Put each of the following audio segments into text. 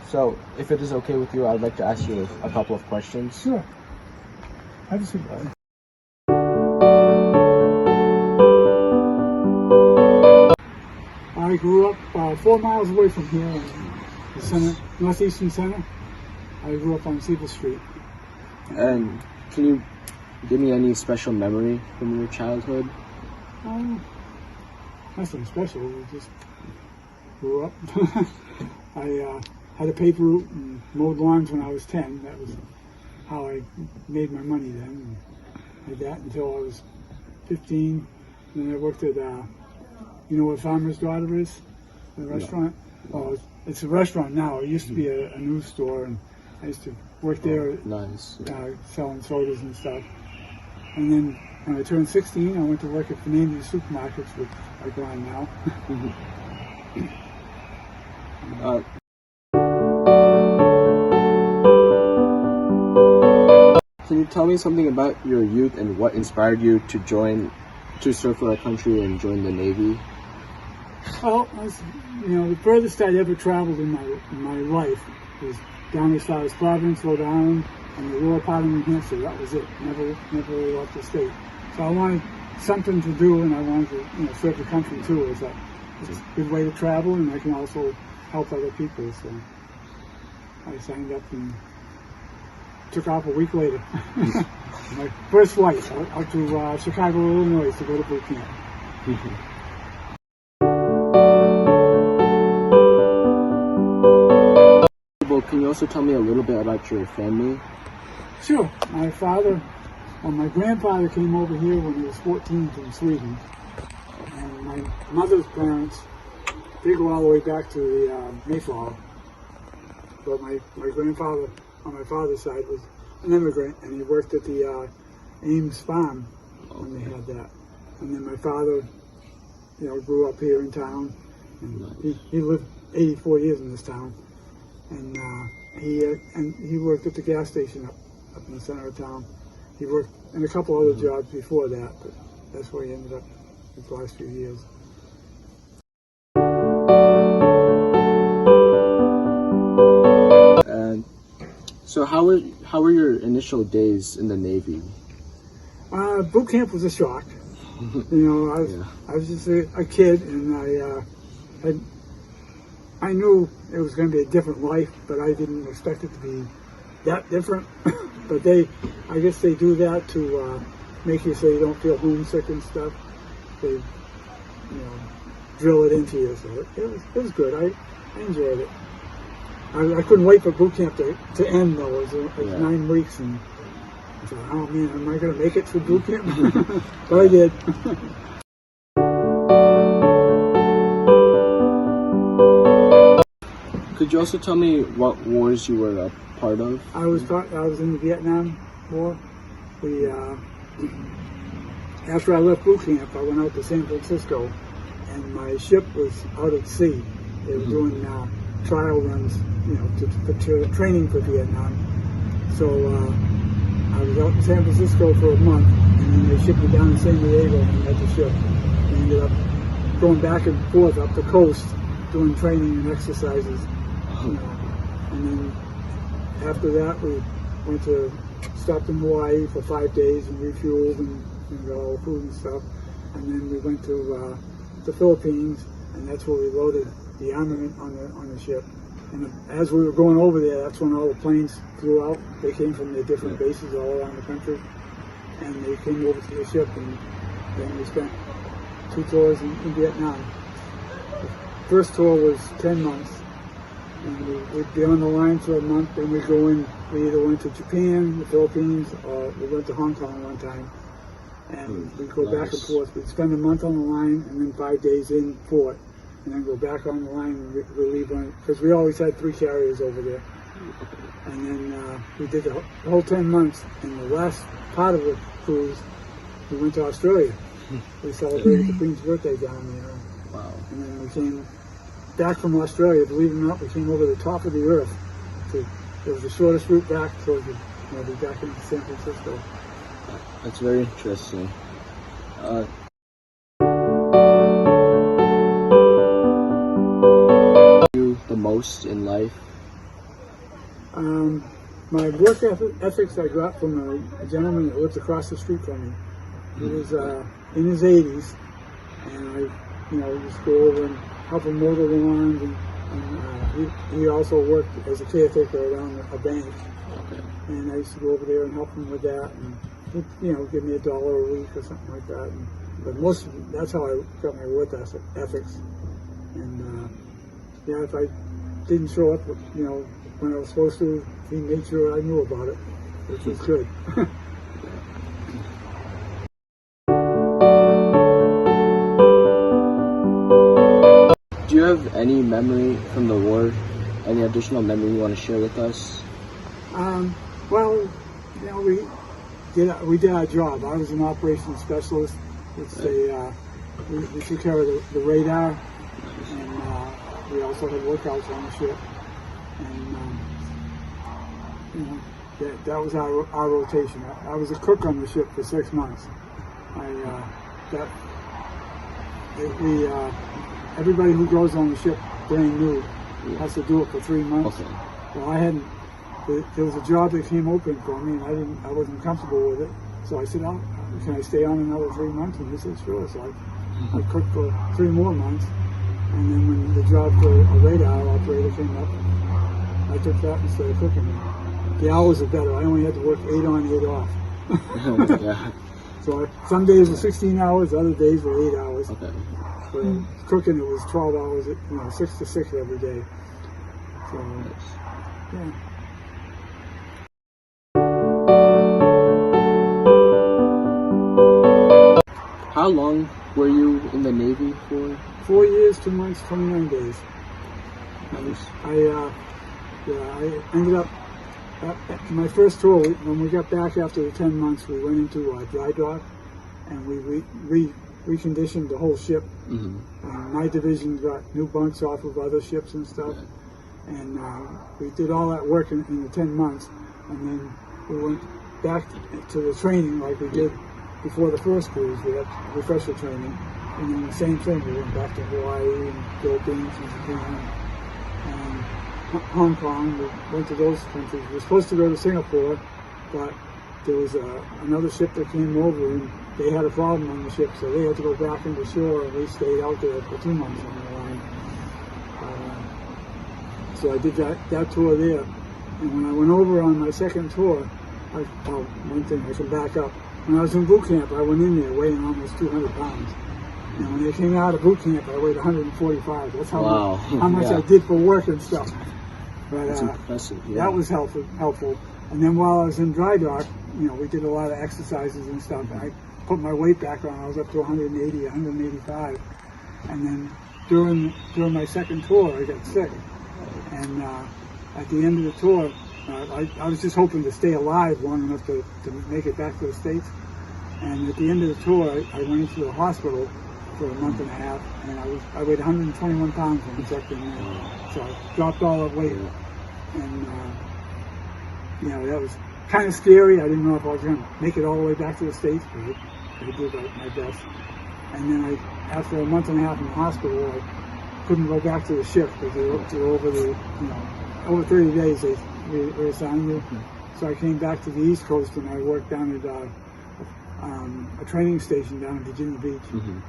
So, if it is okay with you, I'd like to ask you a couple of questions. Sure. Have a seat. I grew up 4 miles away from here in the center, northeastern center. I grew up on Cedar Street. And can you give me any special memory from your childhood? Nothing special. We just grew up. I had a paper route and mowed lawns when I was 10. That was how I made my money then. I did that until I was 15. And then I worked at, you know what Farmer's Daughter is? The restaurant? Oh, it's a restaurant now. It used to be a news store, and I used to work there. Nice. Selling sodas and stuff. And then when I turned 16, I went to work at Fernandez Supermarkets, which I go on now. Can you tell me something about your youth and what inspired you to serve for our country and join the Navy? Well, the furthest I'd ever traveled in my life was down as far as Providence, Rhode Island, and the lower part of New Hampshire. That was it. Never left the state. So I wanted something to do, and I wanted to serve the country too. It's a good way to travel, and I can also help other people. So I signed up and took off a week later. My first flight out to Chicago, Illinois to go to boot camp. Can you also tell me a little bit about your family? Sure. My grandfather came over here when he was 14 from Sweden. And my mother's parents, they go all the way back to the Mayflower. But my grandfather on my father's side was an immigrant, and he worked at the Ames farm when they had that. And then my father, grew up here in town, and he lived 84 years in this town. And he worked at the gas station up in the center of town. He worked in a couple other jobs before that, but that's where he ended up the last few years. And so how were your initial days in the Navy? Boot camp was a shock. I was just a kid, and I knew it was going to be a different life, but I didn't expect it to be that different. But I guess they do that to make you so you don't feel homesick and stuff. They, drill it into you. So it was good. I enjoyed it. I couldn't wait for boot camp to end though. It was 9 weeks, and I thought, oh man, am I going to make it through boot camp? But I did. Could you also tell me what wars you were a part of? I was in the Vietnam War. After I left boot camp, I went out to San Francisco, and my ship was out at sea. They were doing trial runs, for training for Vietnam. So I was out in San Francisco for a month, and then they shipped me down to San Diego and had the ship. We ended up going back and forth up the coast, doing training and exercises. And then after that, we stopped in Hawaii for 5 days and refueled and got all the food and stuff. And then we went to the Philippines, and that's where we loaded the armament on the ship. And as we were going over there, that's when all the planes flew out. They came from their different bases all around the country, and they came over to the ship, and then we spent 2 tours in Vietnam. The first tour was 10 months. And we'd be on the line for a month, then we'd go in. We either went to Japan, the Philippines, or we went to Hong Kong one time. And we'd go back and forth. We'd spend a month on the line, and then 5 days in port, and then go back on the line and relieve on it. Because we always had 3 carriers over there. And then we did the whole 10 months. And the last part of the cruise, we went to Australia. We celebrated the Queen's birthday down there. Wow. And then we came back from Australia. Believe it or not, we came over the top of the earth. It was the shortest route back, so we be back into San Francisco. That's very interesting. You the most in life? My work ethics I got from a gentleman that lives across the street from me. He was in his 80s, and I, just go over and help him mow the lawns, and he also worked as a caretaker around a bank. Okay. And I used to go over there and help him with that, and he'd, give me $1 a week or something like that. But that's how I got my work ethics. And if I didn't show up, when I was supposed to, he made sure I knew about it, which was good. Do you have any memory from the war? Any additional memory you want to share with us? Well, we did our job. I was an operations specialist. It's we took care of the radar, and we also had workouts on the ship. And that was our rotation. I was a cook on the ship for 6 months. Everybody who goes on the ship brand new has to do it for 3 months. Okay. Well, I hadn't. There was a job that came open for me, and I wasn't comfortable with it. So I said, "Oh, can I stay on another 3 months?" And he said, "Sure." So I cooked for 3 more months, and then when the job for a radar operator came up, I took that instead of cooking. The hours are better. I only had to work 8 on, 8 off. Yeah. So some days were 16 hours, other days were 8 hours. Okay. But cooking, it was 12 hours, 6 to 6 every day. So, yeah. How long were you in the Navy for? 4 years, 2 months, 29 days. Nice. I ended up, my first tour, when we got back after the 10 months, we went into a dry dock, and we reconditioned the whole ship. Mm-hmm. And my division got new bunks off of other ships and stuff. Yeah. And we did all that work in the 10 months, and then we went back to the training like we did before the first cruise. We had refresher training, and then the same thing. We went back to Hawaii and Philippines and Japan and Hong Kong. We went to those countries. We were supposed to go to Singapore, but there was another ship that came over, and they had a problem on the ship, so they had to go back into shore, and we stayed out there for 2 months on the line. So I did that tour there, and when I went over on my second tour, one thing I can back up. When I was in boot camp, I went in there weighing almost 200 pounds. And when I came out of boot camp, I weighed 145. That's how much I did for work and stuff. But that's impressive. Yeah. That was helpful. And then while I was in dry dock, we did a lot of exercises and stuff. And I put my weight back on. I was up to 180, 185. And then during my second tour, I got sick. And at the end of the tour, I was just hoping to stay alive long enough to make it back to the States. And at the end of the tour, I went into the hospital for a month and a half, and I weighed 121 pounds when I checked in there. So I dropped all that weight. And, that was kind of scary. I didn't know if I was going to make it all the way back to the States, but I did my best. And then after a month and a half in the hospital, I couldn't go back to the ship because they were over 30 days they reassigned you. So I came back to the East Coast, and I worked down at a training station down in Virginia Beach,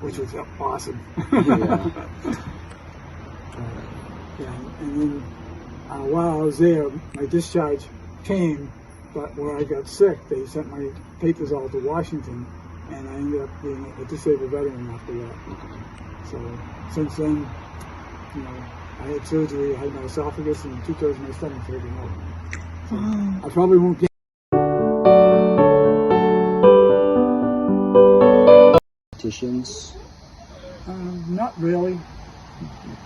which was awesome. And then while I was there, my discharge came, but where I got sick, they sent my papers all to Washington, and I ended up being a disabled veteran after that. So since then, I had surgery. I had my esophagus and 2/3 of my stomach taken out. So I probably won't get competitions. Not really.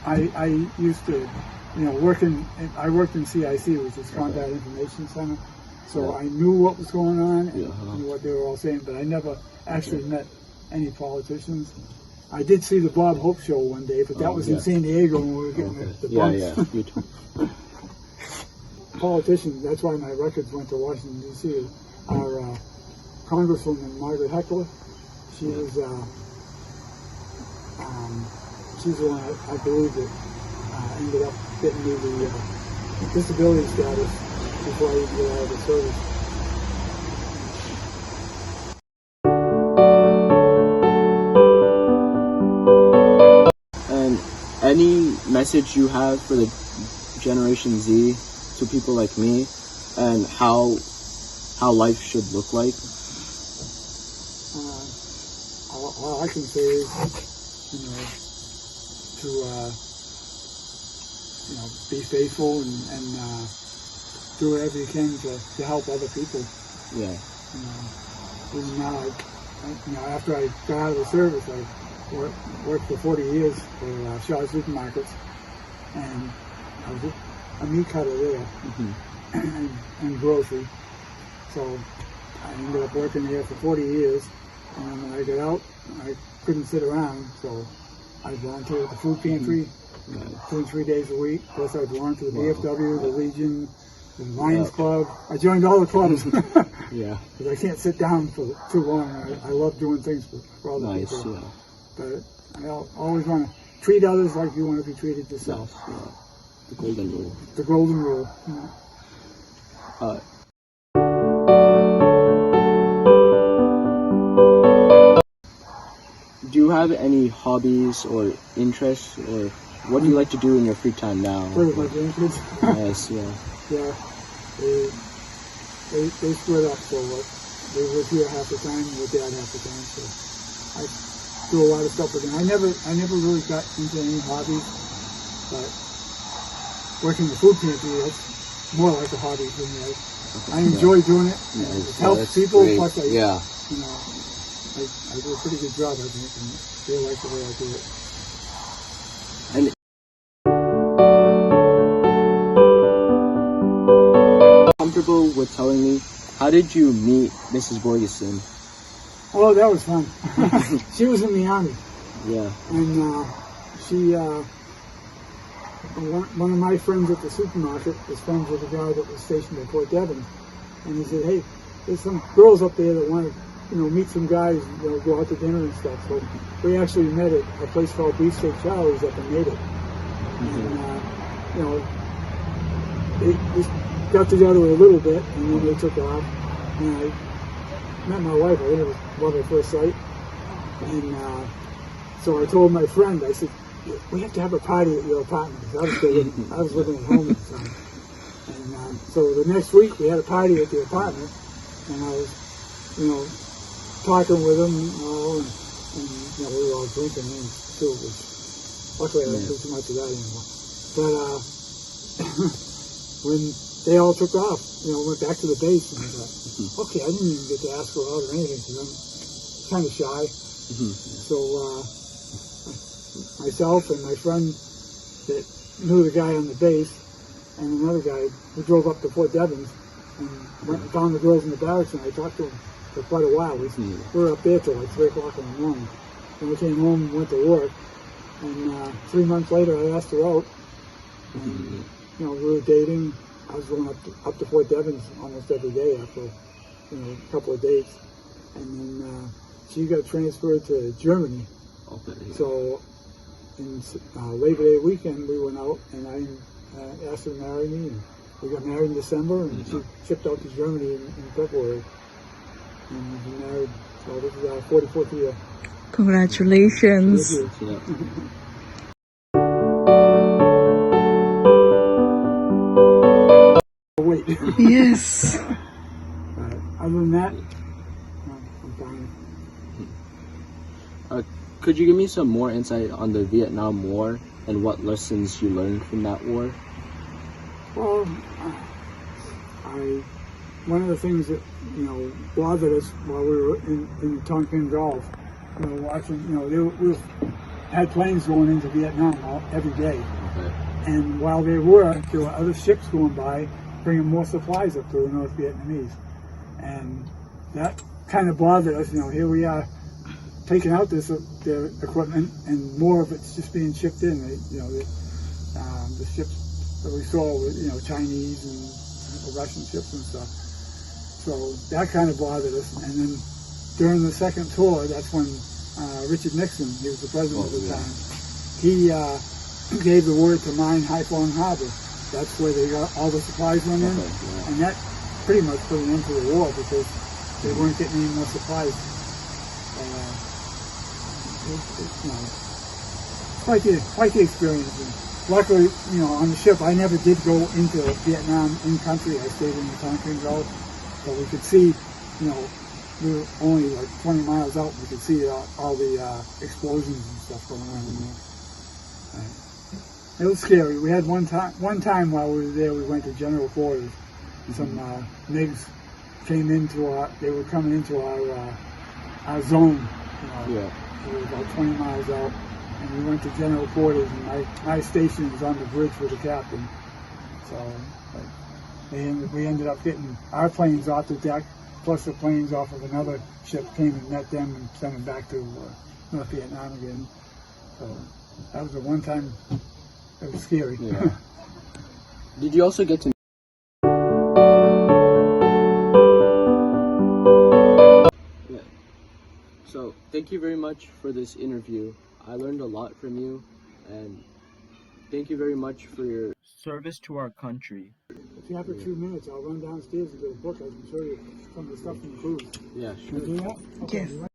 I used to, I worked in CIC, which is Combat Information Center, so I knew what was going on and knew what they were all saying, but I never actually met any politicians. I did see the Bob Hope show one day, but that was in San Diego when we were getting the bumps. You too. Politicians, that's why my records went to Washington, D.C. Our Congresswoman Margaret Heckler, she was, she's the one I believe that ended up getting me the disability status before I even get out of the service. And any message you have for the Generation Z, to people like me, and how life should look like? All I can say is, to be faithful and do whatever you can to help other people. Yeah. Even now, after I got out of the service, I worked for 40 years for Shaw Supermarkets, and I was a meat cutter there, and grocery. So I ended up working there for 40 years, and when I got out, I couldn't sit around, so I volunteered at the Food Pantry, 2 and 3 days a week. Plus I belonged to the VFW, the Legion, the Lions Club. I joined all the clubs. Yeah. Because I can't sit down for too long. I love doing things for other people. Yeah. But I always want to treat others like you want to be treated yourself. Yeah. The golden rule. The golden rule. Do you have any hobbies or interests, or what do you like to do in your free time now? Play with my grandkids. Yes, yeah. Yeah. They split up, so they live here half the time, and with Dad half the time. So I do a lot of stuff with them. I never really got into any hobbies, but working the Food Pantry, that's more like a hobby for me. I enjoy doing it. It helps people, plus I do a pretty good job, I think, and they like the way I do it. And comfortable with telling me, how did you meet Mrs. Borgeson? Oh, that was fun. She was in the Army. Yeah. And she, one of my friends at the supermarket was friends with a guy that was stationed at Fort Devens. And he said, hey, there's some girls up there that want to meet some guys, go out to dinner and stuff. So we actually met at a place called Beefsteak Charlie's up in Native. And, they got together a little bit, and then they took off. And I met my wife. I think it was love at first sight. And so I told my friend, I said, we have to have a party at your apartment, because I was living at home at the time. And so the next week we had a party at the apartment, and I was, talking with them, and we were all drinking and too. Luckily I didn't do too much of that anymore. But when they all took off, went back to the base, and I thought, okay, I didn't even get to ask her out or anything, because I'm kind of shy. So myself and my friend that knew the guy on the base, and another guy, we drove up to Fort Devens and went and found the girls in the barracks, and I talked to them for quite a while. We were up there till like 3 o'clock in the morning. Then we came home and went to work. And 3 months later, I asked her out. And, we were dating. I was going up to Fort Devens almost every day after, a couple of dates. And then she got transferred to Germany. So in Labor Day weekend, we went out, and I asked her to marry me. And we got married in December, and she shipped out to Germany in February. And we've been married, well, this is our 44th year. Congratulations. Wait. Yes. Other than that, I'm fine. Could you give me some more insight on the Vietnam War and what lessons you learned from that war? Well, one of the things that, bothered us while we were in the Tonkin Gulf, watching, we had planes going into Vietnam every day. Okay. And while there were other ships going by, bringing more supplies up to the North Vietnamese. And that kind of bothered us. Here we are taking out their equipment, and more of it's just being shipped in. The ships that we saw were, Chinese and Russian ships and stuff. So that kind of bothered us. And then during the second tour, that's when Richard Nixon, he was the president at the time, he gave the word to mine Haiphong Harbor. that's where they got all the supplies went in, Okay, yeah. and that pretty much put an end to the war because they weren't getting any more supplies. It's quite the experience. And luckily, on the ship, I never did go into Vietnam in country. I stayed in the Tonkin Gulf, so we could see, we were only like 20 miles out. We could see all the explosions and stuff going on in there. It was scary. We had one time while we were there, we went to general quarters, and some MiGs came they were coming into our zone. Yeah. We were about 20 miles out, and we went to general quarters, and my station was on the bridge with the captain. So we ended up getting our planes off the deck, plus the planes off of another ship came and met them and sent them back to North Vietnam again. So that was the one time. It was scary. Yeah. Did you also get to? Yeah. So thank you very much for this interview. I learned a lot from you, and thank you very much for your service to our country. If you have a few minutes, I'll run downstairs and get a book. I can show you some of the stuff from the cruise. Yeah, Can sure. you do that? Okay. Yes.